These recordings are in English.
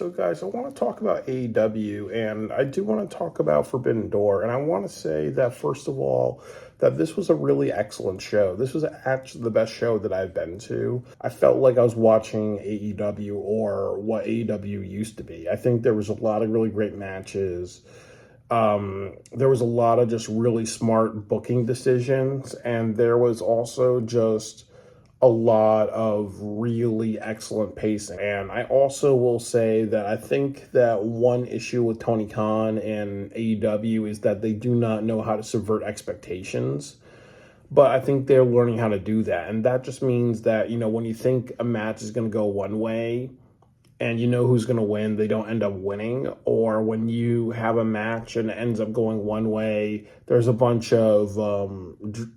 So, guys, I want to talk about AEW, and I do want to talk about Forbidden Door. And I want to say that, first of all, that this was a really excellent show. This was actually the best show that I've been to. I felt like I was watching AEW or what AEW used to be. I think there was a lot of really great matches. There was a lot of just really smart booking decisions, and there was also just a lot of really excellent pacing. And I also will say that I think that one issue with Tony Khan and AEW is that they do not know how to subvert expectations. But I think they're learning how to do that. And that just means that, when you think a match is going to go one way, and you know who's going to win, they don't end up winning. Or when you have a match and it ends up going one way, there's a bunch of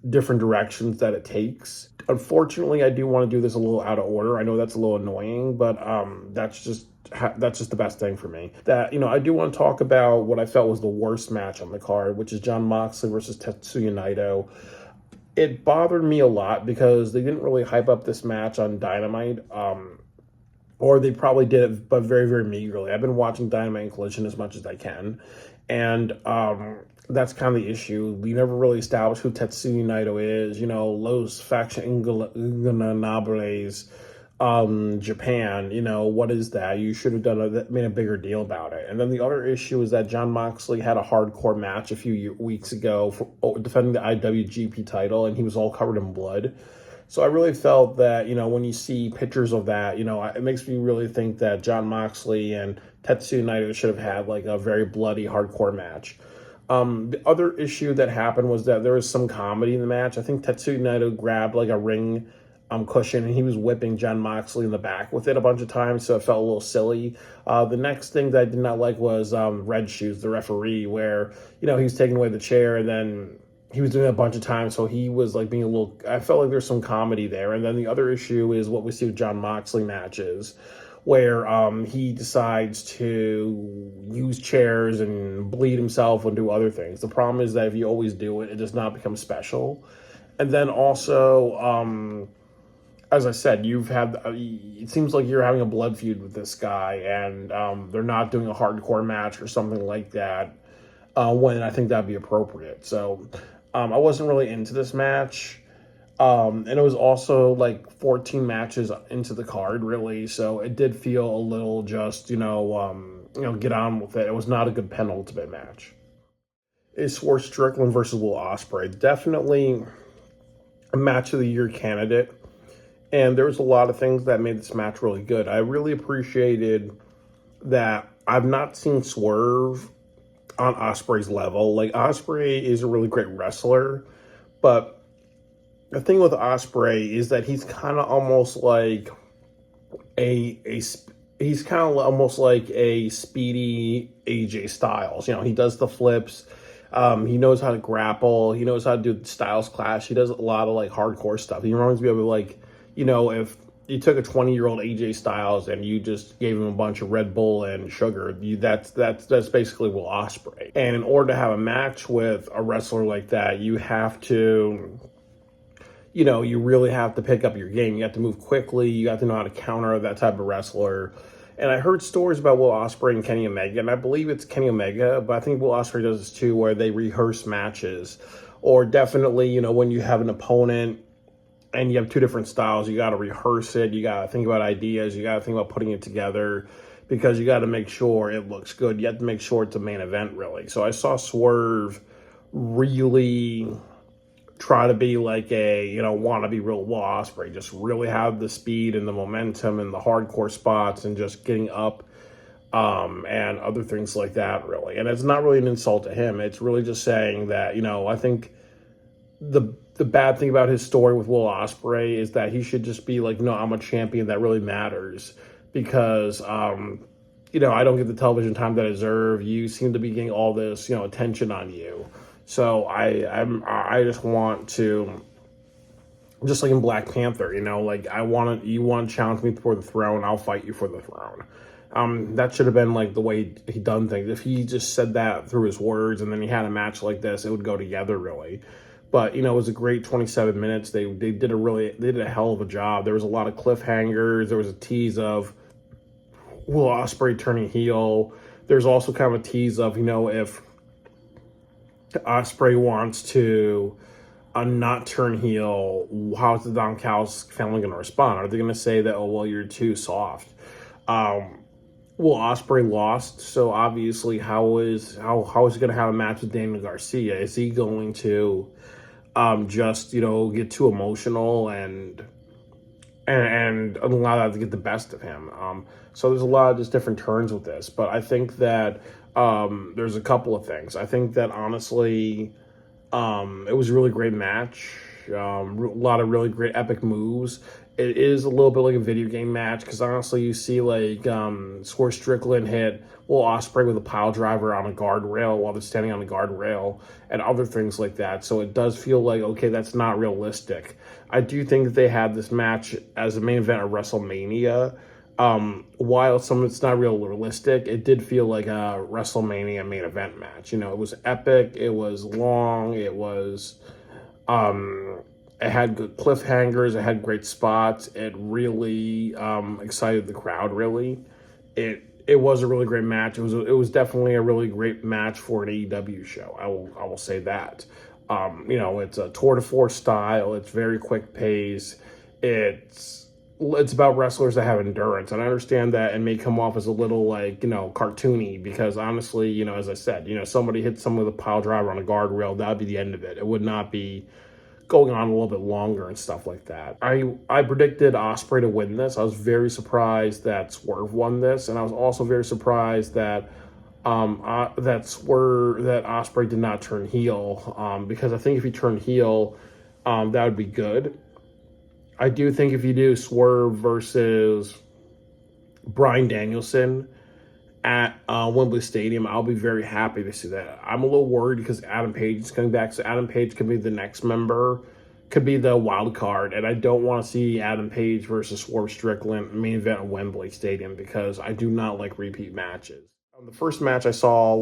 different directions that it takes. Unfortunately, I do want to do this a little out of order. I know that's a little annoying, but that's just the best thing for me. That, I do want to talk about what I felt was the worst match on the card, which is Jon Moxley versus Tetsuya Naito. It bothered me a lot because they didn't really hype up this match on Dynamite. Or they probably did it, but very, very meagerly. I've been watching Dynamite and Collision as much as I can. And that's kind of the issue. We never really established who Tetsuya Naito is. Los Faction Ingobernables, Japan. What is that? You should have made a bigger deal about it. And then the other issue is that Jon Moxley had a hardcore match a few weeks ago defending the IWGP title, and he was all covered in blood. So I really felt that, when you see pictures of that, it makes me really think that Jon Moxley and Tetsuya Naito should have had like a very bloody hardcore match. The other issue that happened was that there was some comedy in the match. I think Tetsuya Naito grabbed like a ring cushion and he was whipping Jon Moxley in the back with it a bunch of times, so it felt a little silly. The next thing that I did not like was Red Shoes, the referee, where, he was taking away the chair and then he was doing it a bunch of times, so he was like being a little. I felt like there's some comedy there. And then the other issue is what we see with Jon Moxley matches, where he decides to use chairs and bleed himself and do other things. The problem is that if you always do it, it does not become special. And then also, as I said, it seems like you're having a blood feud with this guy, and they're not doing a hardcore match or something like that. When I think that'd be appropriate. So I wasn't really into this match. And it was also like 14 matches into the card, really. So it did feel a little just, get on with it. It was not a good penultimate match. It's for Strickland versus Will Ospreay. Definitely a match of the year candidate. And there was a lot of things that made this match really good. I really appreciated that I've not seen Swerve on Ospreay's level. Like, Ospreay is a really great wrestler, but the thing with Ospreay is that he's kind of almost like he's kind of almost like a speedy AJ Styles. He does the flips. He knows how to grapple. He knows how to do the Styles Clash. He does a lot of like hardcore stuff. He reminds me of like, if you took a 20-year-old AJ Styles and you just gave him a bunch of Red Bull and sugar, that's basically Will Ospreay. And in order to have a match with a wrestler like that, you have to, you really have to pick up your game. You have to move quickly. You have to know how to counter that type of wrestler. And I heard stories about Will Ospreay and Kenny Omega, and I believe it's Kenny Omega, but I think Will Ospreay does this too, where they rehearse matches. Or definitely, when you have an opponent and you have two different styles, you got to rehearse it. You got to think about ideas. You got to think about putting it together because you got to make sure it looks good. You have to make sure it's a main event, really. So I saw Swerve really try to be like a, want to be real Will Ospreay. Just really have the speed and the momentum and the hardcore spots and just getting up and other things like that, really. And it's not really an insult to him. It's really just saying that, I think the bad thing about his story with Will Ospreay is that he should just be like, no, I'm a champion that really matters because, I don't get the television time that I deserve. You seem to be getting all this, attention on you. So I just want to, just like in Black Panther, you want to challenge me for the throne, I'll fight you for the throne. That should have been like the way he done things. If he just said that through his words and then he had a match like this, it would go together really. But, it was a great 27 minutes. They did a hell of a job. There was a lot of cliffhangers. There was a tease of Will Ospreay turning heel. There's also kind of a tease of, if Ospreay wants to not turn heel, how's the Don Callis family going to respond? Are they going to say that, oh, well, you're too soft? Well, Ospreay lost, so obviously, how is he going to have a match with Daniel Garcia? Is he going to just get too emotional and allow that to get the best of him? So there's a lot of just different turns with this, but I think that there's a couple of things. I think that honestly, it was a really great match. A lot of really great epic moves. It is a little bit like a video game match because honestly, you see like Swerve Strickland hit Will Ospreay with a pile driver on a guardrail while they're standing on the guardrail and other things like that. So it does feel like, okay, that's not realistic. I do think that they had this match as a main event of WrestleMania. While some of it's not real realistic, it did feel like a WrestleMania main event match. It was epic. It was long. It had good cliffhangers. It had great spots. It really excited the crowd. Really, it was a really great match. It was definitely a really great match for an AEW show. I will say that. It's a tour de force style. It's very quick pace. It's about wrestlers that have endurance, and I understand that it may come off as a little cartoony because honestly, as I said, somebody hits someone with a pile driver on a guardrail, that would be the end of it. It would not be going on a little bit longer and stuff like that. I predicted Ospreay to win this. I was very surprised that Swerve won this, and I was also very surprised that Ospreay did not turn heel because I think if he turned heel, that would be good. I do think if you do Swerve versus Bryan Danielson at Wembley Stadium, I'll be very happy to see that. I'm a little worried because Adam Page is coming back, so Adam Page could be the next member, could be the wild card, and I don't want to see Adam Page versus Swerve Strickland main event at Wembley Stadium because I do not like repeat matches. The first match I saw,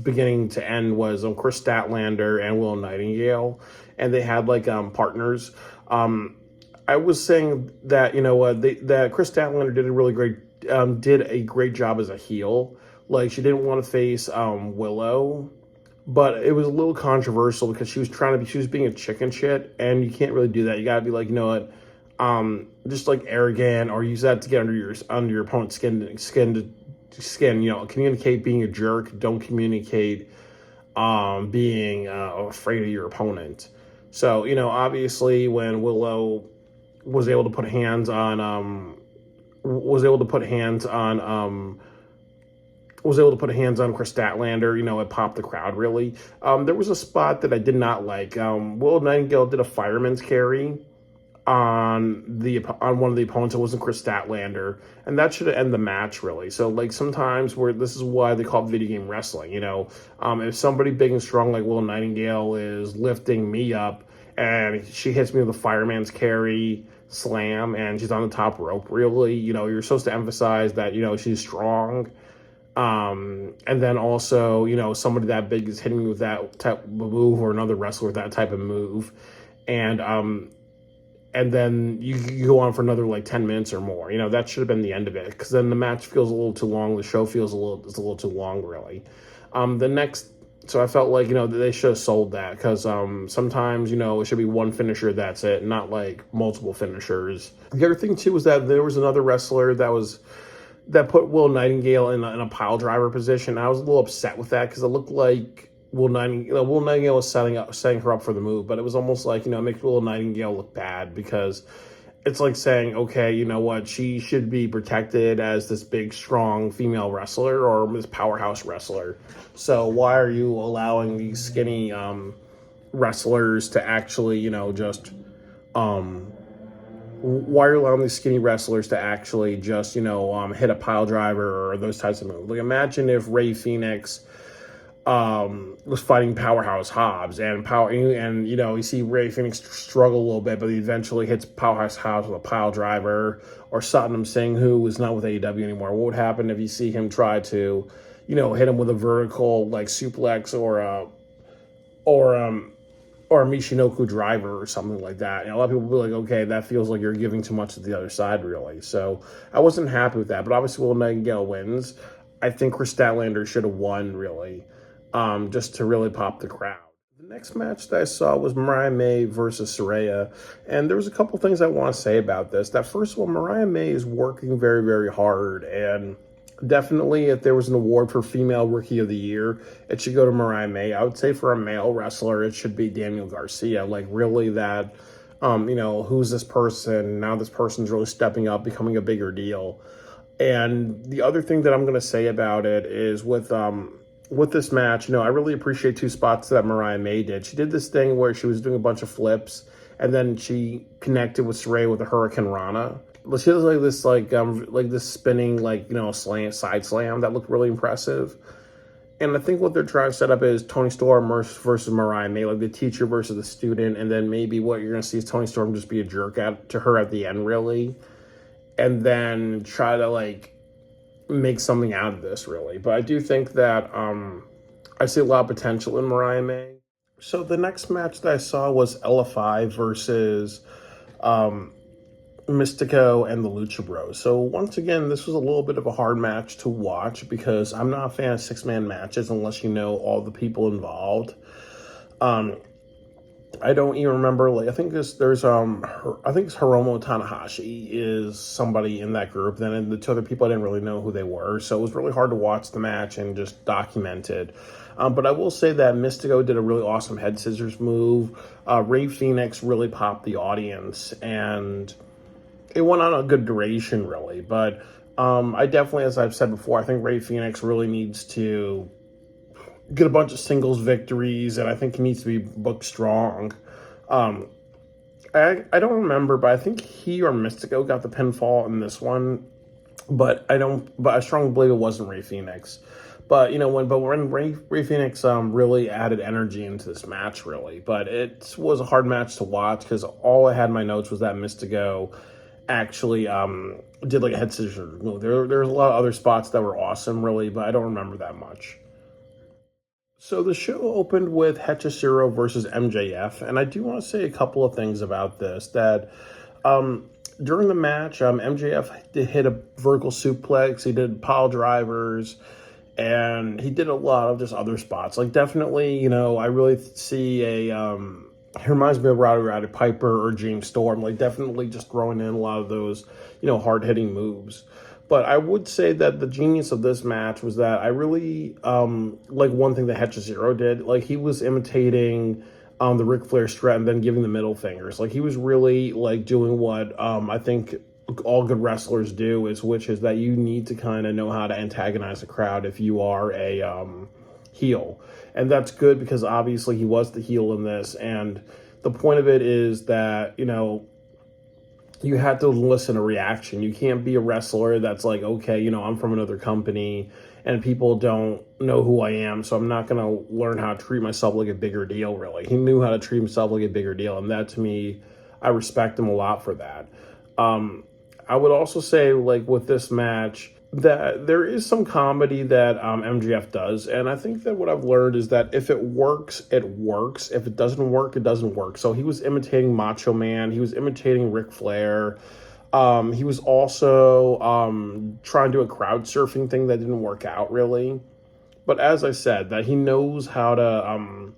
beginning to end, was Chris Statlander and Will Nightingale, and they had partners. I was saying that that Chris Statlander did a great job as a heel. She didn't want to face Willow, but it was a little controversial because she was being a chicken shit, and you can't really do that. You gotta be just arrogant, or use that to get under your opponent's skin. Communicate being a jerk. Don't communicate being afraid of your opponent. So obviously when Willow was able to put hands on Chris Statlander, it popped the crowd really. There was a spot that I did not like. Will Nightingale did a fireman's carry on one of the opponents. It wasn't Chris Statlander, and that should end the match really. So sometimes this is why they call it video game wrestling. If somebody big and strong like Will Nightingale is lifting me up and she hits me with a fireman's carry slam and she's on the top rope, really, you're supposed to emphasize that, she's strong. And then also, somebody that big is hitting me with that type of move, or another wrestler with that type of move. And then you go on for another 10 minutes or more. That should have been the end of it, because then the match feels a little too long. The show feels a little too long, really. So I felt like, they should have sold that, because sometimes, it should be one finisher, that's it, not multiple finishers. The other thing, too, was that there was another wrestler that put Will Nightingale in a pile driver position. I was a little upset with that, because it looked like Will Nightingale was setting her up for the move, but it was almost it makes Will Nightingale look bad, because it's saying, okay, you know what, she should be protected as this big, strong female wrestler, or this powerhouse wrestler. So why are you allowing these skinny wrestlers to actually, why are you allowing these skinny wrestlers to actually just, hit a pile driver or those types of moves? Imagine if Rey Fenix was fighting Powerhouse Hobbs, and you see Rey Fenix struggle a little bit, but he eventually hits Powerhouse Hobbs with a pile driver, or Satnam Singh, who is not with AEW anymore. What would happen if you see him try to, hit him with a vertical suplex, or or a Michinoku driver or something like that. And a lot of people will be like, okay, that feels like you're giving too much to the other side, really. So I wasn't happy with that. But obviously, Will Nightingale wins. I think Chris Statlander should have won, really, just to really pop the crowd. The next match that I saw was Mariah May versus Saraya. And there was a couple things I want to say about this. That first of all, Mariah May is working very, very hard. And definitely, if there was an award for Female Rookie of the Year, it should go to Mariah May. I would say for a male wrestler, it should be Daniel Garcia. Like, really that, who's this person? Now this person's really stepping up, becoming a bigger deal. And the other thing that I'm going to say about it is with this match, I really appreciate two spots that Mariah May did. She did this thing where she was doing a bunch of flips, and then she connected with Saraya with a Hurricane Rana. She does like this spinning side slam that looked really impressive. And I think what they're trying to set up is Toni Storm versus Mariah May, like the teacher versus the student, and then maybe what you're going to see is Toni Storm just be a jerk to her at the end, really, and then try to make something out of this, really. But I do think that I see a lot of potential in Mariah May. So the next match that I saw was LFI versus Mystico and the Lucha Bros. So once again, this was a little bit of a hard match to watch because I'm not a fan of 6-man matches unless you know all the people involved. I don't even remember. I think it's Hiromu Tanahashi is somebody in that group. Then the two other people I didn't really know who they were, so it was really hard to watch the match and just document it. But I will say that Mystico did a really awesome head scissors move. Ray Phoenix really popped the audience, and it went on a good duration, really. But I definitely, as I've said before, I think Ray Phoenix really needs to get a bunch of singles victories, and I think he needs to be booked strong. I don't remember, but I think he or Mystico got the pinfall in this one, but I strongly believe it wasn't Ray Phoenix. But when Ray Phoenix really added energy into this match, really. But it was a hard match to watch because all I had in my notes was that Mystico actually did a head scissors move. There's a lot of other spots that were awesome, really, but I don't remember that much. So the show opened with Hechicero versus MJF, and I do want to say a couple of things about this. That during the match, MJF did hit a vertical suplex, he did pile drivers, and he did a lot of just other spots. Definitely, I really see he reminds me of Rowdy Piper or James Storm, definitely just throwing in a lot of those, hard-hitting moves. But I would say that the genius of this match was that I really like one thing that Hechicero did. He was imitating the Ric Flair strut and then giving the middle fingers. He was really doing what I think all good wrestlers do, which is that you need to kind of know how to antagonize the crowd if you are a heel. And that's good because obviously he was the heel in this. And the point of it is that, you had to elicit a reaction. You can't be a wrestler that's okay, I'm from another company and people don't know who I am, so I'm not going to learn how to treat myself like a bigger deal, really. He knew how to treat himself like a bigger deal, and that, to me, I respect him a lot for that. I would also say, with this match, that there is some comedy that MJF does, and I think that what I've learned is that if it works, it works. If it doesn't work, it doesn't work. So he was imitating Macho Man. He was imitating Ric Flair. He was also trying to do a crowd surfing thing that didn't work out, really. But as I said, that he knows how to...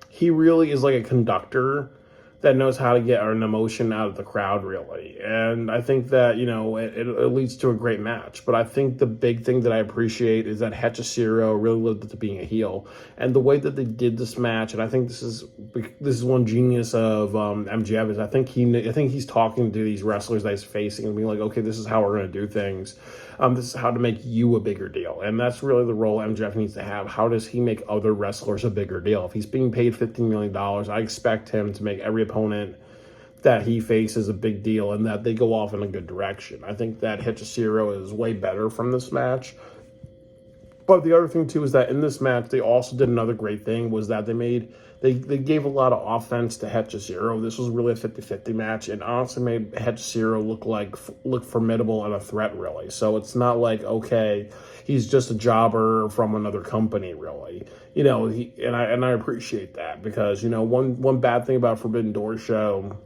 he really is like a conductor that knows how to get an emotion out of the crowd, really. And I think that, it leads to a great match. But I think the big thing that I appreciate is that Hechicero really lived up to being a heel. And the way that they did this match, and I think this is one genius of MJF, is I think he's talking to these wrestlers that he's facing and being like, okay, this is how we're going to do things. This is how to make you a bigger deal. And that's really the role MJF needs to have. How does he make other wrestlers a bigger deal? If he's being paid $15 million, I expect him to make every opponent that he faces a big deal and that they go off in a good direction. I think that Hechicero is way better from this match. But the other thing, too, is that in this match, they also did another great thing, was that they made they gave a lot of offense to Hechicero. This was really a 50-50 match, and honestly made Hechicero look formidable and a threat, really. So it's not like, okay, he's just a jobber from another company, really. I appreciate that, because one bad thing about Forbidden Door show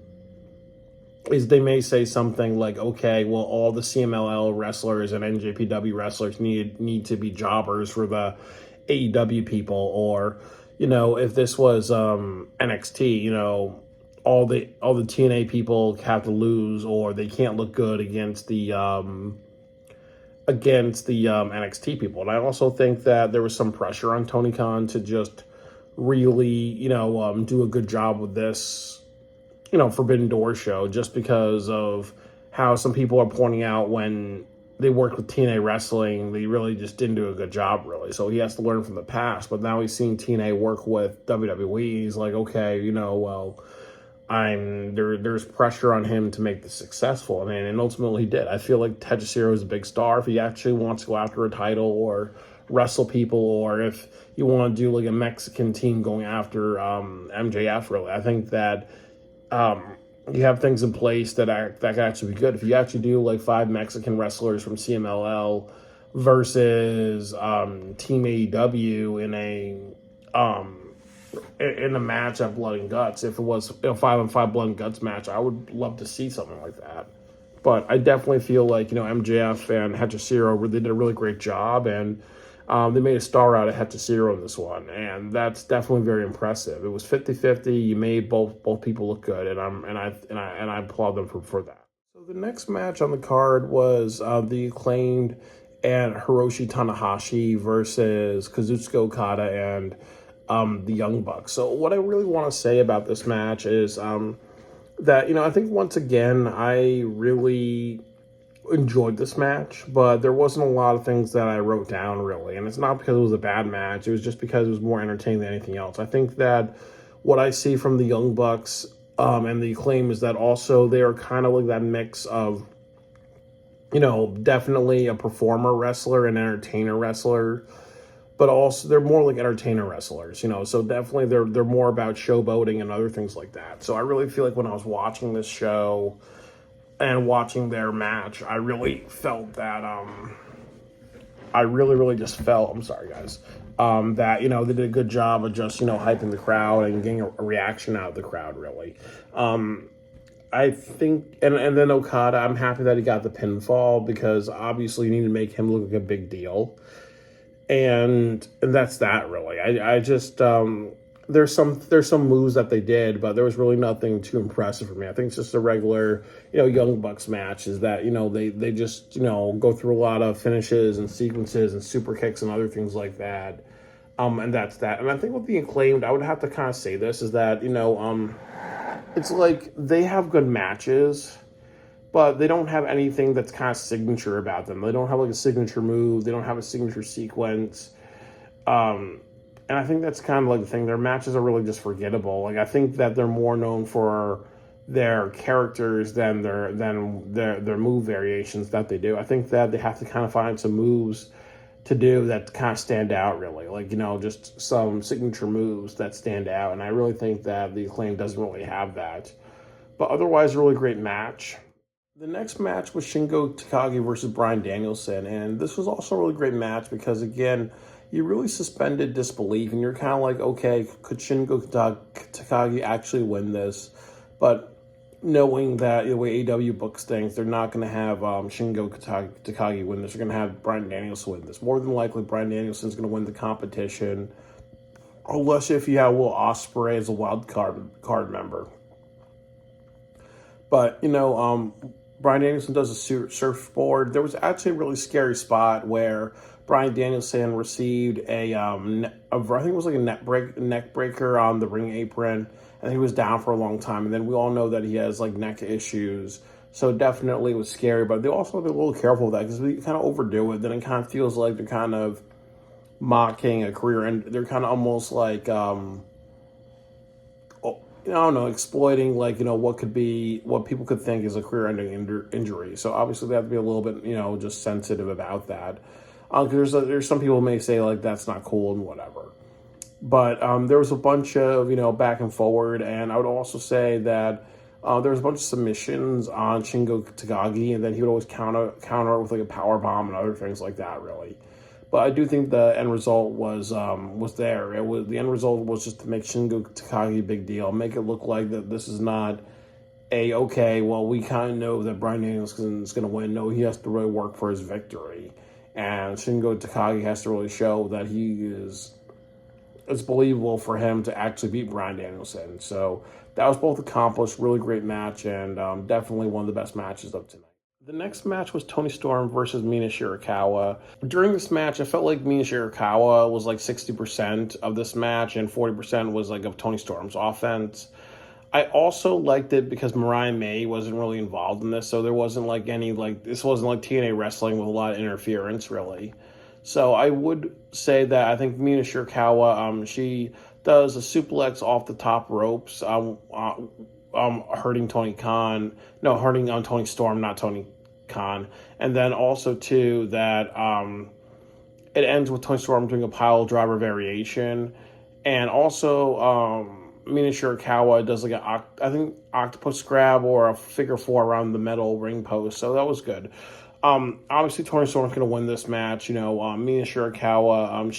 is they may say something like, okay, well, all the CMLL wrestlers and NJPW wrestlers need to be jobbers for the AEW people, or if this was NXT, all the TNA people have to lose, or they can't look good against the NXT people. And I also think that there was some pressure on Tony Khan to just really do a good job with this Forbidden Door show, just because of how some people are pointing out when they worked with TNA Wrestling, they really just didn't do a good job, really. So he has to learn from the past. But now he's seen TNA work with WWE. He's like, okay, well, there's pressure on him to make this successful. I mean, and ultimately he did. I feel like Hechicero is a big star. If he actually wants to go after a title or wrestle people, or if you want to do like a Mexican team going after MJF, really, I think that you have things in place that can actually be good. If you actually do like 5 Mexican wrestlers from CMLL versus Team AEW in a match at Blood and Guts, if it was a 5-on-5 Blood and Guts match, I would love to see something like that. But I definitely feel like MJF and Hechicero really did a really great job, and they made a star out of Hechicero in this one, and that's definitely very impressive. It was 50-50. You made both people look good, and I applaud them for that. So the next match on the card was the Acclaimed and Hiroshi Tanahashi versus Kazuchika Okada and the Young Bucks. So what I really want to say about this match is that I think once again I really enjoyed this match, but there wasn't a lot of things that I wrote down, really. And it's not because it was a bad match. It was just because it was more entertaining than anything else. I think that what I see from the Young Bucks and the Acclaim is that also they are kind of like that mix of, definitely a performer wrestler and entertainer wrestler, but also they're more like entertainer wrestlers, so definitely they're more about showboating and other things like that. So I really feel like when I was watching this show and watching their match, I really felt that I really just felt, I'm sorry guys, that they did a good job of just hyping the crowd and getting a reaction out of the crowd, really. I think, and then Okada, I'm happy that he got the pinfall, because obviously you need to make him look like a big deal, and that's that, really. I just there's some moves that they did, but there was really nothing too impressive for me. I think it's just a regular, Young Bucks match, is that, they just, go through a lot of finishes and sequences and super kicks and other things like that. And that's that. And I think with the Acclaimed, I would have to kind of say this, is that, it's like they have good matches, but they don't have anything that's kind of signature about them. They don't have like a signature move. They don't have a signature sequence. And I think that's kind of like the thing. Their matches are really just forgettable. Like, I think that they're more known for their characters than their move variations that they do. I think that they have to kind of find some moves to do that kind of stand out, really. Like, just some signature moves that stand out. And I really think that the Acclaim doesn't really have that. But otherwise, a really great match. The next match was Shingo Takagi versus Bryan Danielson. And this was also a really great match because, again, you really suspended disbelief, and you're kind of like, okay, could Shingo Takagi actually win this? But knowing that the way AEW books things, they're not going to have Shingo Takagi win this. They're going to have Bryan Danielson win this. More than likely, Bryan Danielson's going to win the competition, unless if you have Will Ospreay as a wild card member. But, Bryan Danielson does a surfboard. There was actually a really scary spot where Bryan Danielson received I think it was like a neck breaker on the ring apron, and he was down for a long time. And then we all know that he has like neck issues, so definitely it was scary. But they also have to be a little careful with that, because we kind of overdo it. Then it kind of feels like they're kind of mocking a career, and they're kind of almost like I don't know, exploiting what people could think is a career-ending injury. So obviously they have to be a little bit just sensitive about that. Because there's some people who may say like that's not cool and whatever. But there was a bunch of, back and forward, and I would also say that there was a bunch of submissions on Shingo Takagi, and then he would always counter it with like a power bomb and other things like that. Really, but I do think the end result was there. The end result was just to make Shingo Takagi a big deal, make it look like that this is not okay. Well, we kind of know that Bryan Danielson is going to win. No, he has to really work for his victory, and Shingo Takagi has to really show that it's believable for him to actually beat Bryan Danielson. So that was both accomplished, really great match, and definitely one of the best matches of tonight. The next match was Toni Storm versus Mina Shirakawa. During this match, I felt like Mina Shirakawa was like 60% of this match, and 40% was like of Toni Storm's offense. I also liked it because Mariah May wasn't really involved in this, so there wasn't like this wasn't like TNA wrestling with a lot of interference, really. So I would say that I think Mina Shirakawa, she does a suplex off the top ropes, hurting Tony Khan. No, hurting on Toni Storm, not Tony Khan. And then also too that it ends with Toni Storm doing a pile driver variation, and also Mina Shirakawa does like I think octopus grab or a figure four around the metal ring post. So that was good. Obviously, Toni Storm's going to win this match. Mina Shirakawa,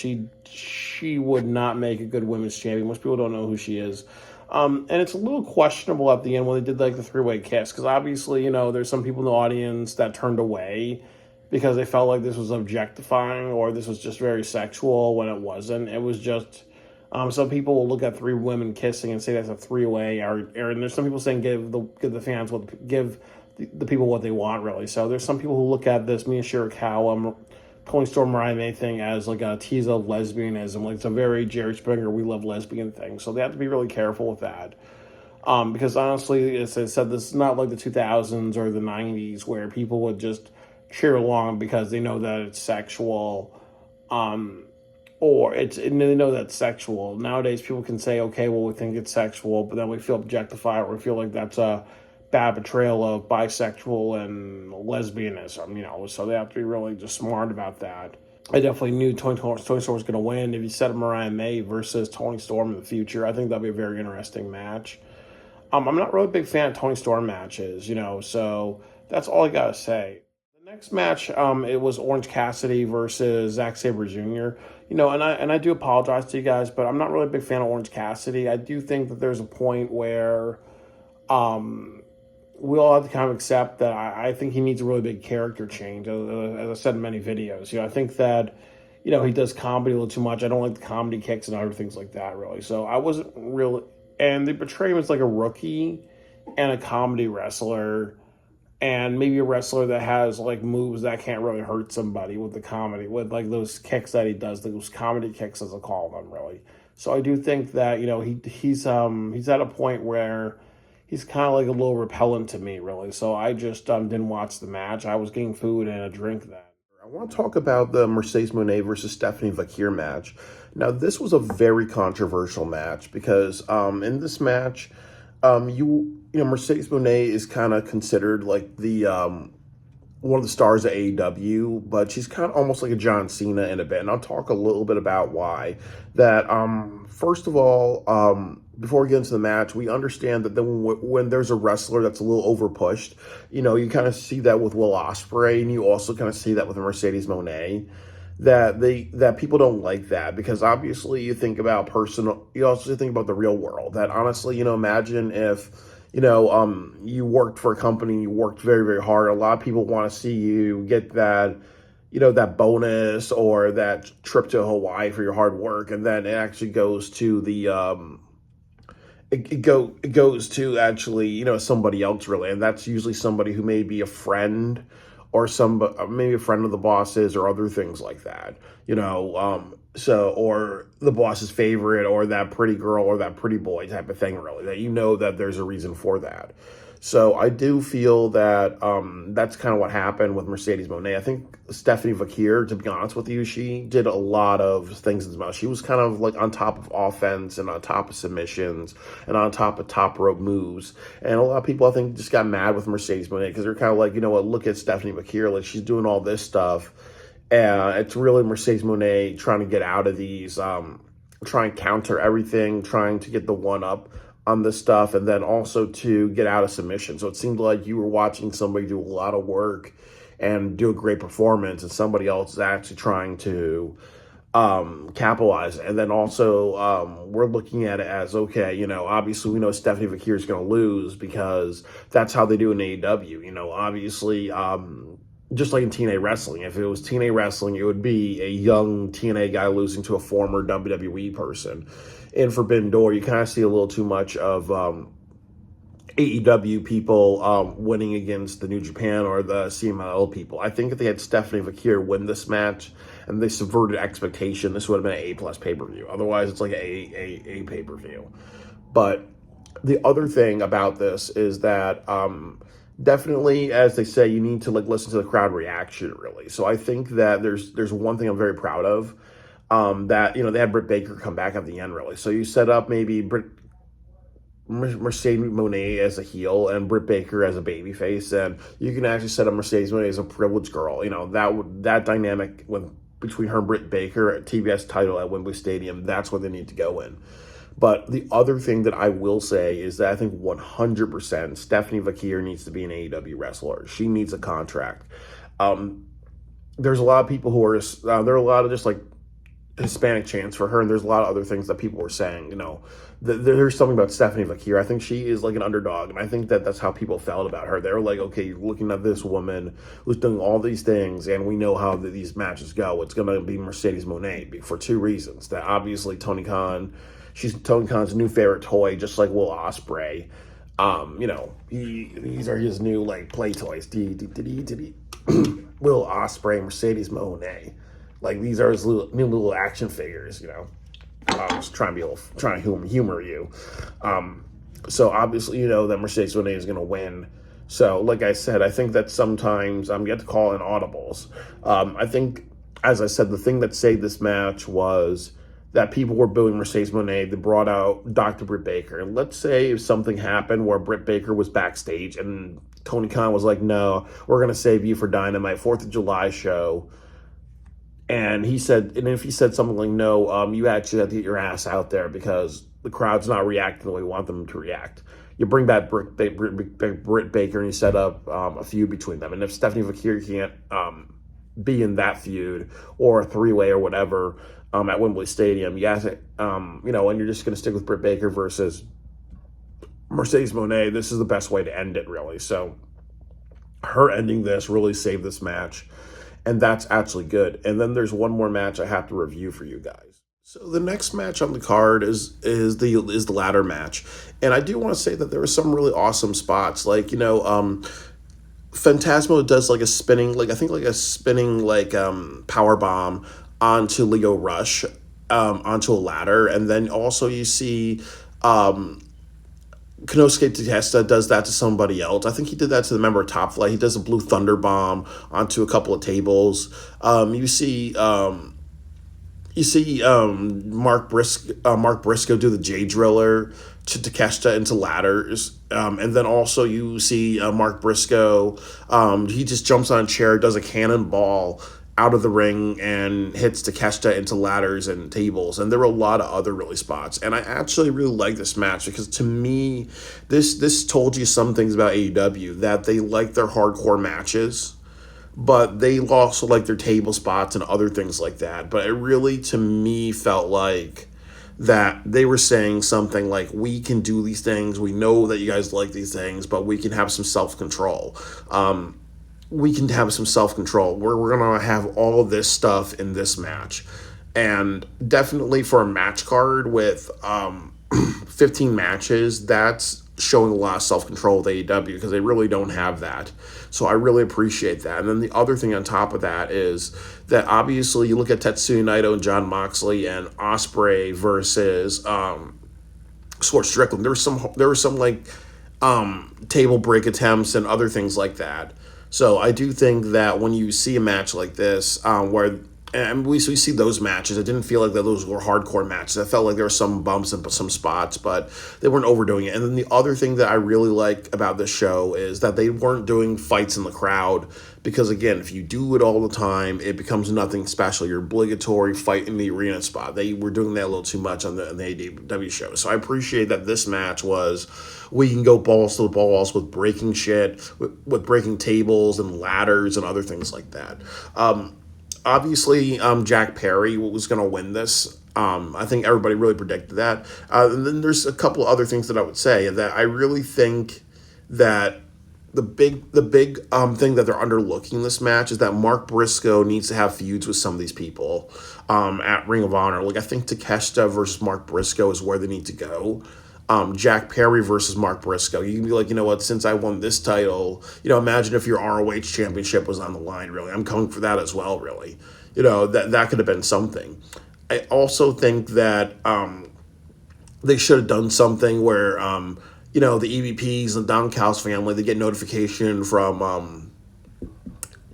she would not make a good women's champion. Most people don't know who she is. And it's a little questionable at the end when they did like the three-way kiss, because obviously, there's some people in the audience that turned away because they felt like this was objectifying or this was just very sexual when it wasn't. It was just some people will look at three women kissing and say that's a three-way, and there's some people saying give the fans give the people what they want, really. So there's some people who look at this Mina Shirakawa, Toni Storm, Mariah May thing as like a tease of lesbianism. Like it's a very Jerry Springer, we love lesbian thing. So they have to be really careful with that. Because honestly, as I said, this is not like the 2000s or the 90s where people would just cheer along because they know that it's sexual. And they know that's sexual. Nowadays, people can say, okay, well, we think it's sexual, but then we feel objectified or we feel like that's a bad betrayal of bisexual and lesbianism, so they have to be really just smart about that. I definitely knew Toni Storm was going to win. If you set up Mariah May versus Toni Storm in the future, I think that'd be a very interesting match. I'm not really a big fan of Toni Storm matches, so that's all I got to say. The next match, it was Orange Cassidy versus Zack Sabre Jr., and I do apologize to you guys, but I'm not really a big fan of Orange Cassidy. I do think that there's a point where we all have to kind of accept that I think he needs a really big character change, as I said in many videos. I think that, he does comedy a little too much. I don't like the comedy kicks and other things like that, really. So I wasn't really... And they portray him as like a rookie and a comedy wrestler and maybe a wrestler that has like moves that can't really hurt somebody with the comedy, with like those kicks that he does, those comedy kicks, as I call them, really. So I do think that, he's at a point where he's kind of like a little repellent to me, really. So I just didn't watch the match. I was getting food and a drink then. I want to talk about the Mercedes Moné versus Stephanie Vakir match. Now, this was a very controversial match because in this match, Mercedes Moné is kind of considered like the one of the stars of AEW, but she's kind of almost like a John Cena in a bit. And I'll talk a little bit about why. That first of all, before we get into the match, we understand that then when there's a wrestler that's a little overpushed, you kind of see that with Will Ospreay, and you also kind of see that with Mercedes Moné, that people don't like that because obviously you also think about the real world. That honestly, imagine if you worked for a company, you worked very, very hard. A lot of people want to see you get that, that bonus or that trip to Hawaii for your hard work, and then it actually goes to the it goes to actually somebody else, really, and that's usually somebody who may be a friend or maybe a friend of the boss's or other things like that, or the boss's favorite or that pretty girl or that pretty boy type of thing, really, that that there's a reason for that. So I do feel that that's kind of what happened with Mercedes Moné. I think Stephanie Vakir, to be honest with you, she did a lot of things as well. She was kind of like on top of offense and on top of submissions and on top of top rope moves. And a lot of people, I think, just got mad with Mercedes Moné because they're kind of like, look at Stephanie Vakir, like she's doing all this stuff. And it's really Mercedes Moné trying to get out of these try and counter everything, trying to get the one up on this stuff, and then also to get out of submission. So it seemed like you were watching somebody do a lot of work and do a great performance, and somebody else is actually trying to capitalize. And then also, we're looking at it as, okay, obviously we know Stephanie Vakir is going to lose because that's how they do in AEW. Obviously, just like in TNA wrestling, if it was TNA wrestling, it would be a young TNA guy losing to a former WWE person. In Forbidden Door, you kind of see a little too much of AEW people winning against the New Japan or the CMLL people. I think if they had Stephanie Vakir win this match and they subverted expectation, this would have been an A+ pay-per-view. Otherwise, it's like a pay-per-view. But the other thing about this is that definitely, as they say, you need to listen to the crowd reaction, really. So I think that there's one thing I'm very proud of, that they had Britt Baker come back at the end, really. So you set up maybe Mercedes Moné as a heel and Britt Baker as a babyface, and you can actually set up Mercedes Moné as a privileged girl. That dynamic between her and Britt Baker at TBS title at Wembley Stadium, that's where they need to go in. But the other thing that I will say is that I think 100% Stephanie Vakir needs to be an AEW wrestler. She needs a contract. There's a lot of people who are there are a lot of just like Hispanic chants for her, and there's a lot of other things that people were saying. There's something about Stephanie Vakir. I think she is like an underdog, and I think that's how people felt about her. They were like, okay, you're looking at this woman who's doing all these things, and we know how these matches go. It's going to be Mercedes Moné for two reasons. That obviously she's Tony Khan's new favorite toy, just like Will Ospreay. These are his new play toys. Will Ospreay, Mercedes Moné. These are his new little action figures, I'm just trying to humor you. So obviously, that Mercedes Moné is going to win. So, like I said, I think that sometimes you have to call in audibles. I think, as I said, the thing that saved this match was that people were booing Mercedes Moné. They brought out Dr. Britt Baker. And let's say if something happened where Britt Baker was backstage and Tony Khan was like, no, we're going to save you for Dynamite, 4th of July show. And if he said something like, no, you actually have to get your ass out there because the crowd's not reacting the way we want them to react. You bring back Britt Baker and you set up a feud between them. And if Stephanie Vakir can't be in that feud or a three-way or whatever at Wembley Stadium, and you're just going to stick with Britt Baker versus Mercedes Moné, this is the best way to end it, really. So her ending this really saved this match. And that's actually good. And then there's one more match I have to review for you guys. So the next match on the card is the ladder match. And I do want to say that there were some really awesome spots. Phantasmo does a spinning power bomb onto Leo Rush, onto a ladder. And then also you see Konosuke Takeshita does that to somebody else. I think he did that to the member of Top Flight. He does a Blue Thunder Bomb onto a couple of tables. You see Mark Briscoe do the J Driller to Takeshita into ladders. And then also you see Mark Briscoe. He just jumps on a chair, does a cannonball out of the ring and hits Takeshita into ladders and tables. And there were a lot of other really spots. And I actually really like this match because to me, this told you some things about AEW, that they like their hardcore matches, but they also like their table spots and other things like that. But it really, to me, felt like that they were saying something like, we can do these things. We know that you guys like these things, but we can have some self-control. We can have some self-control. We're going to have all of this stuff in this match. And definitely for a match card with 15 matches, that's showing a lot of self-control with AEW because they really don't have that. So I really appreciate that. And then the other thing on top of that is that obviously you look at Tetsuya Naito and Jon Moxley and Ospreay versus Swerve Strickland. There were some table break attempts and other things like that. So I do think that when you see a match like this, where and we see those matches. It didn't feel like that those were hardcore matches. I felt like there were some bumps and some spots, but they weren't overdoing it. And then the other thing that I really like about this show is that they weren't doing fights in the crowd, because again, if you do it all the time, it becomes nothing special. Your obligatory fight in the arena spot. They were doing that a little too much on the AEW show. So I appreciate that this match was, we can go balls to the balls with breaking shit, with breaking tables and ladders and other things like that. Obviously, Jack Perry was going to win this. I think everybody really predicted that. And then there's a couple other things that I would say that I really think that the big thing that they're underlooking in this match is that Mark Briscoe needs to have feuds with some of these people at Ring of Honor. Like, I think Takeshita versus Mark Briscoe is where they need to go. Jack Perry versus Mark Briscoe. You can be like, you know what, since I won this title, imagine if your ROH championship was on the line, really. I'm coming for that as well, really. That could have been something. I also think that they should have done something where, the EVPs and Don Callis family, they get notification from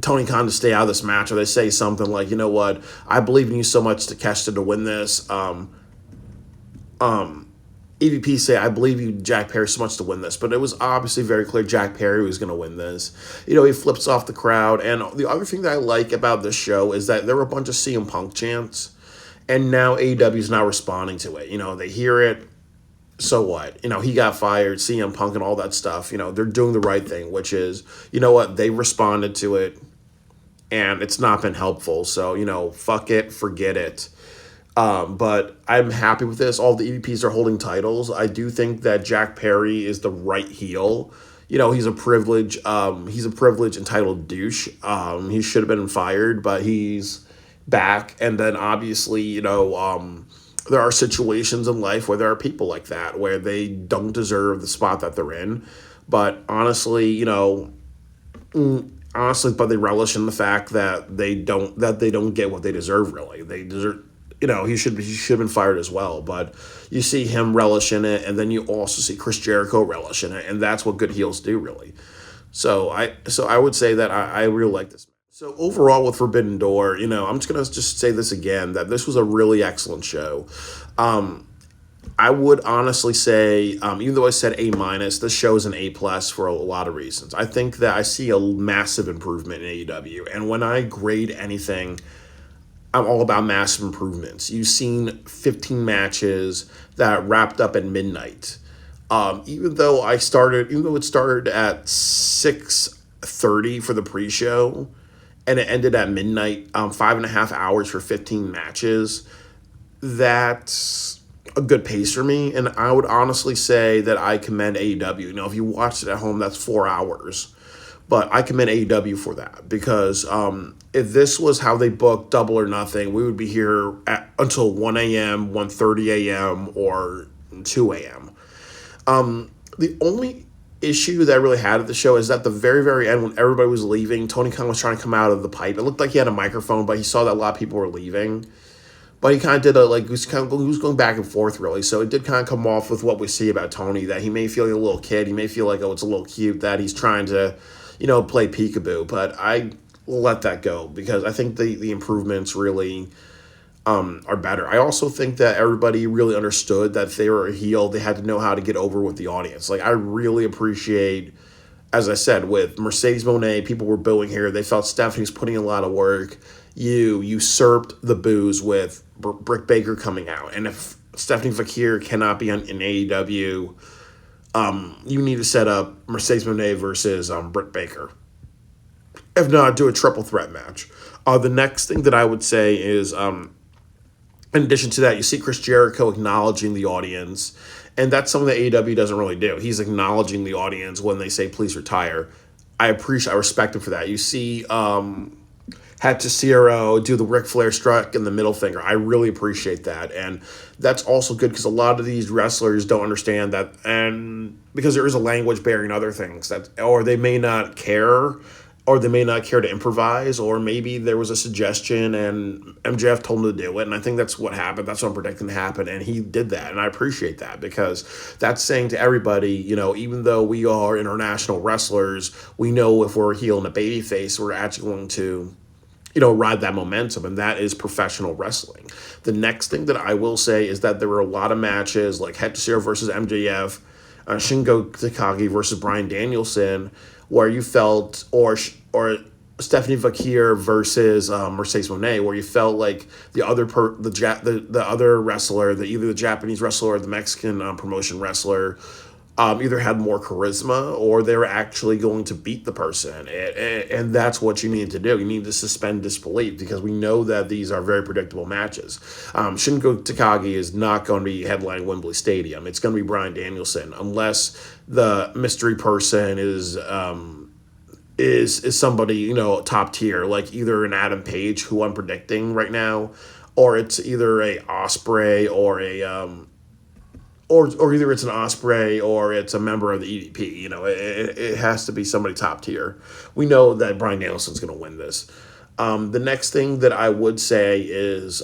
Tony Khan to stay out of this match, or they say something like, you know what, I believe in you so much, Takeshita, to win this. EVP say, I believe you, Jack Perry, so much to win this. But it was obviously very clear Jack Perry was going to win this. He flips off the crowd. And the other thing that I like about this show is that there were a bunch of CM Punk chants. And now AEW is now responding to it. They hear it. So what? He got fired, CM Punk and all that stuff. They're doing the right thing, which is, what? They responded to it. And it's not been helpful. So, fuck it, forget it. But I'm happy with this. All the EVPs are holding titles. I do think that Jack Perry is the right heel. He's a privileged entitled douche. He should have been fired, but he's back. And then obviously, there are situations in life where there are people like that, where they don't deserve the spot that they're in. But honestly, but they relish in the fact that they don't get what they deserve, really. They deserve, he should have been fired as well. But you see him relish in it, and then you also see Chris Jericho relish in it, and that's what good heels do, really. So I would say that I really like this. So overall with Forbidden Door, I'm just gonna say this again, that this was a really excellent show. I would honestly say, even though I said A-, this show is an A+ for a lot of reasons. I think that I see a massive improvement in AEW, and when I grade anything, I'm all about massive improvements. You've seen 15 matches that wrapped up at midnight. Even though it started at 6:30 for the pre-show, and it ended at midnight, 5.5 hours for 15 matches, that's a good pace for me. And I would honestly say that I commend AEW. If you watched it at home, that's 4 hours. But I commend AEW for that, because if this was how they booked Double or Nothing, we would be here until 1 a.m., 1:30 a.m., or 2 a.m. The only issue that I really had at the show is that the very, very end, when everybody was leaving, Tony Khan was trying to come out of the pipe. It looked like he had a microphone, but he saw that a lot of people were leaving. But he kind of did he was going back and forth, really. So it did kind of come off with what we see about Tony, that he may feel like a little kid. He may feel like, it's a little cute that he's trying to, play peekaboo. But I let that go, because I think the improvements really are better. I also think that everybody really understood that if they were a heel, they had to know how to get over with the audience. Like, I really appreciate, as I said, with Mercedes Moné, people were booing here. They felt Stephanie was putting in a lot of work. You usurped the boos with Britt Baker coming out. And if Stephanie Fakir cannot be in AEW, you need to set up Mercedes Moné versus Britt Baker. If not, do a triple threat match. The next thing that I would say is, in addition to that, you see Chris Jericho acknowledging the audience, and that's something that AEW doesn't really do. He's acknowledging the audience when they say, please retire. I respect him for that. You see Hatsujiro do the Ric Flair strut and the middle finger. I really appreciate that, and that's also good, because a lot of these wrestlers don't understand that, and because there is a language barrier and other things, or they may not care, or they may not care to improvise, or maybe there was a suggestion and MJF told him to do it, and I think that's what happened. That's what I'm predicting to happen, and he did that, and I appreciate that, because that's saying to everybody, even though we are international wrestlers, we know if we're a heel and a babyface, we're actually going to ride that momentum, and that is professional wrestling. The next thing that I will say is that there were a lot of matches like Hechicero versus MJF, Shingo Takagi versus Bryan Danielson, where you felt, or Stephanie Vakir versus Mercedes Moné, where you felt like the other wrestler, either the Japanese wrestler or the Mexican promotion wrestler, either had more charisma or they were actually going to beat the person. And that's what you need to do. You need to suspend disbelief because we know that these are very predictable matches. Shingo Takagi is not going to be headlining Wembley Stadium. It's going to be Bryan Danielson unless the mystery person is somebody, top tier, like either an Adam Page, who I'm predicting right now, or it's either a Ospreay or a or either it's an Ospreay or it's a member of the EDP. It has to be somebody top tier. We know that Bryan Danielson's going to win this. The next thing that I would say is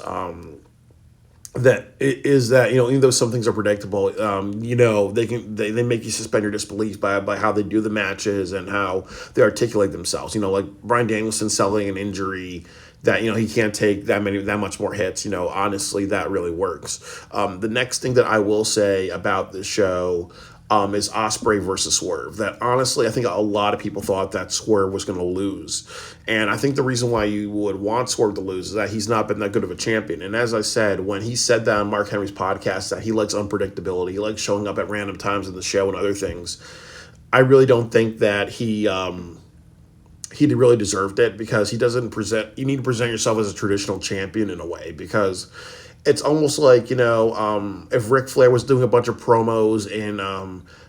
that even though some things are predictable, they make you suspend your disbelief by how they do the matches and how they articulate themselves. Like Bryan Danielson selling an injury that he can't take that much more hits. Honestly, that really works. The next thing that I will say about this show is Ospreay versus Swerve. That honestly, I think a lot of people thought that Swerve was going to lose, and I think the reason why you would want Swerve to lose is that he's not been that good of a champion. And as I said, when he said that on Mark Henry's podcast, that he likes unpredictability, he likes showing up at random times in the show and other things, I really don't think that he really deserved it, because you need to present yourself as a traditional champion in a way, because it's almost like, if Ric Flair was doing a bunch of promos in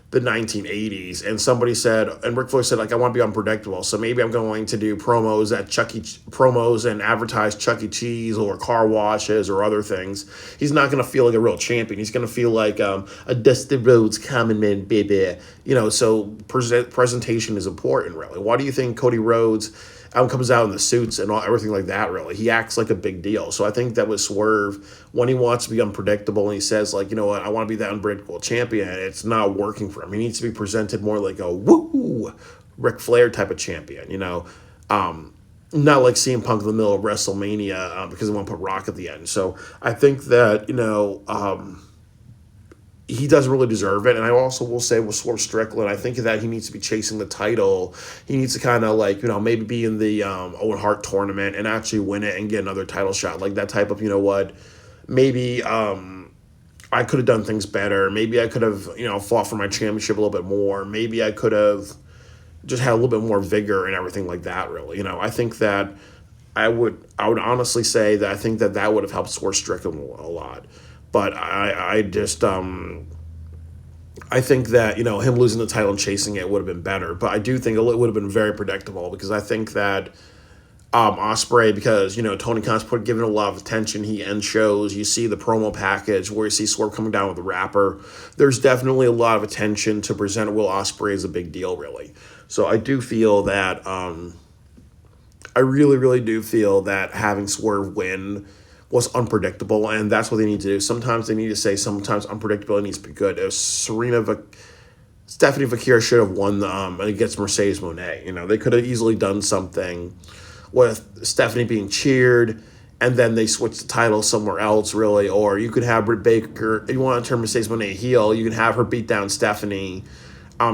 the 1980s and Ric Flair said, like, I want to be unpredictable, so maybe I'm going to do promos and advertise Chuck E. Cheese or car washes or other things. He's not going to feel like a real champion. He's going to feel like a Dusty Rhodes coming in, baby. So presentation is important, really. Why do you think Cody Rhodes comes out in the suits and everything like that? Really, he acts like a big deal. So I think that with Swerve, when he wants to be unpredictable and he says, like, what, I want to be that unpredictable champion, it's not working for him. He needs to be presented more like a woo Ric Flair type of champion. Not like CM Punk in the middle of WrestleMania because they want to put Rock at the end. So I think that he doesn't really deserve it. And I also will say with Swerve Strickland, I think that he needs to be chasing the title. He needs to kind of maybe be in the Owen Hart tournament and actually win it and get another title shot. Like that type of, maybe I could have done things better. Maybe I could have, fought for my championship a little bit more. Maybe I could have just had a little bit more vigor and everything like that, really. I think that I would honestly say that I think that would have helped Swerve Strickland a lot. But I just I think that him losing the title and chasing it would have been better. But I do think it would have been very predictable, because I think that Ospreay, because Tony Khan's giving it a lot of attention. He ends shows. You see the promo package where you see Swerve coming down with the rapper. There's definitely a lot of attention to present Will Ospreay as a big deal, really. So I do feel that I really, really do feel that having Swerve win was unpredictable, and that's what they need to do. Sometimes they need to say sometimes unpredictability needs to be good. Stephanie Vakir should have won against Mercedes Moné. They could have easily done something with Stephanie being cheered, and then they switch the title somewhere else, really. Or you could have Britt Baker, if you want to turn Mercedes Moné heel, you can have her beat down Stephanie.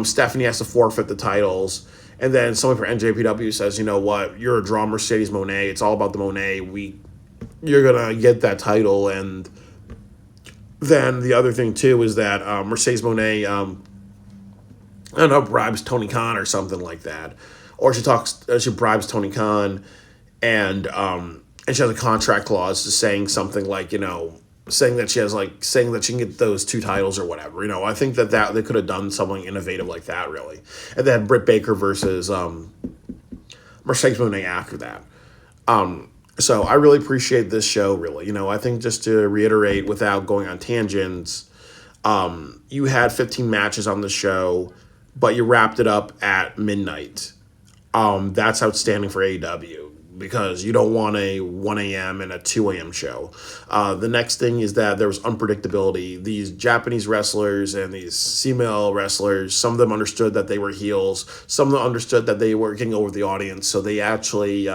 Stephanie has to forfeit the titles. And then someone from NJPW says, you know what, you're a draw, Mercedes Moné. It's all about the Moné. You're going to get that title. And then the other thing, too, is that Mercedes Moné, I don't know, bribes Tony Khan or something like that. Or she bribes Tony Khan, and she has a contract clause to saying something like, saying that she can get those two titles or whatever. I think that they could have done something innovative like that, really. And then Britt Baker versus Mercedes Moné after that. So I really appreciate this show, really. I think, just to reiterate without going on tangents, you had 15 matches on the show, but you wrapped it up at midnight. That's outstanding for AEW, because you don't want a 1 a.m. and a 2 a.m. show. The next thing is that there was unpredictability. These Japanese wrestlers and these female wrestlers, some of them understood that they were heels. Some of them understood that they were getting over the audience. So they actually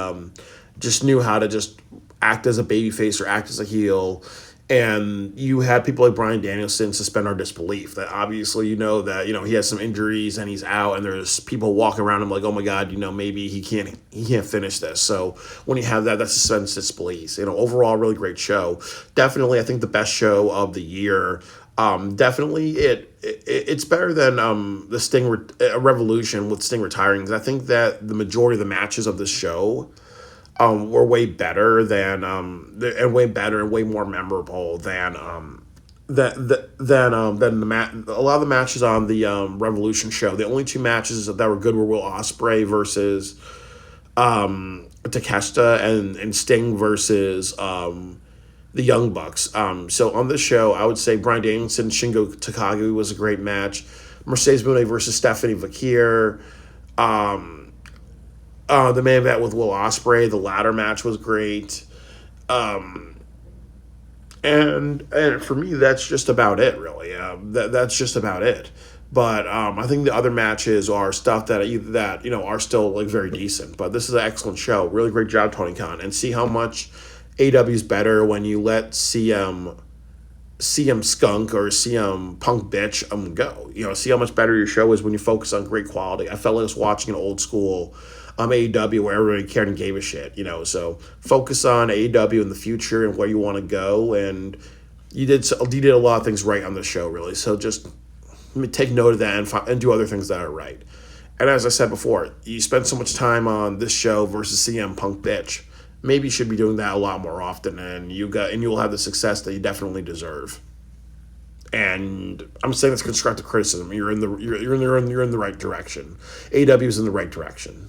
just knew how to just act as a babyface or act as a heel. And you had people like Bryan Danielson suspend our disbelief that obviously, that, he has some injuries and he's out, and there's people walking around him like, oh my God, maybe he can't finish this. So when you have that suspends disbelief. Overall, really great show. Definitely, I think the best show of the year. Definitely it's better than the Sting Revolution with Sting retiring, because I think that the majority of the matches of this show were way better than and way better and way more memorable than a lot of the matches on the Revolution show. The only two matches that were good were Will Ospreay versus Takeshita, and Sting versus the Young Bucks. So on this show, I would say Bryan Danielson, Shingo Takagi was a great match. Mercedes Moné versus Stephanie Vakir. The main event with Will Ospreay, the ladder match was great. And for me, that's just about it, really. That's just about it. But I think the other matches are stuff that are still like very decent. But this is an excellent show. Really great job, Tony Khan. And see how much AEW is better when you let CM Skunk or CM Punk bitch go. See how much better your show is when you focus on great quality. I felt like I was watching an old school AEW where everybody cared and gave a shit. So focus on AEW in the future and where you want to go. And you did a lot of things right on the show, really. So just take note of that and do other things that are right. And as I said before, you spend so much time on this show versus CM Punk bitch. Maybe you should be doing that a lot more often, and you will have the success that you definitely deserve. And I'm saying it's constructive criticism. You're in the right direction. AEW is in the right direction.